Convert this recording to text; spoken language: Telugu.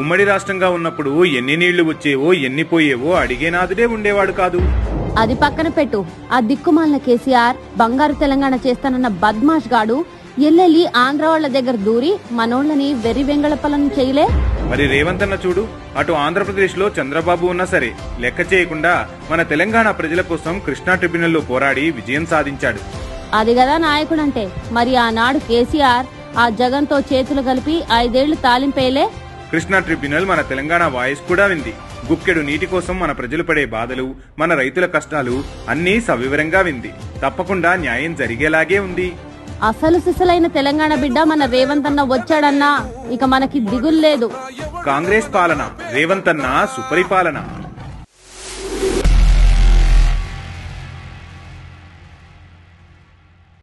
ఉమ్మడి రాష్ట్రంగా ఉన్నప్పుడు ఎన్ని నీళ్లు వచ్చేవో ఎన్ని పోయేవో అడిగేనాదుడే ఉండేవాడు కాదు. అది పక్కన పెట్టు. ఆ దిక్కుమాలిన కేసీఆర్ బంగారు తెలంగాణ చేస్తానన్న బద్మాష్ గాడు ఎల్లెల్లి ఆంధ్ర వాళ్ల దగ్గర దూరి మనోళ్ళని వెర్రి వెంగళపలం చేయలే. మరి రేవంత్ అన్న చూడు, అటు ఆంధ్రప్రదేశ్ లో చంద్రబాబు ఉన్నా సరే లెక్క చేయకుండా మన తెలంగాణ ప్రజల కోసం కృష్ణా ట్రిబ్యునల్లో పోరాడి విజయం సాధించాడు. అది కదా నాయకుడంటే. మరి ఆనాడు కేసీఆర్ ఆ జగన్తో చేతులు కలిపి 5 ఏళ్లు తాలింపేలే. కృష్ణా ట్రిబ్యునల్ మన తెలంగాణ వాయిస్ కూడా వింది. గుక్కెడు నీటి కోసం మన ప్రజలు పడే బాధలు, మన రైతుల కష్టాలు అన్నీ సవివరంగా వింది. తప్పకుండా న్యాయం జరిగేలాగే ఉంది. అసలు సిసలైన తెలంగాణ బిడ్డ మన రేవంత్ అన్న వచ్చాడన్నా ఇక మనకి దిగులు లేదు. కాంగ్రెస్ పాలన, రేవంత్ అన్న సుపరిపాలన.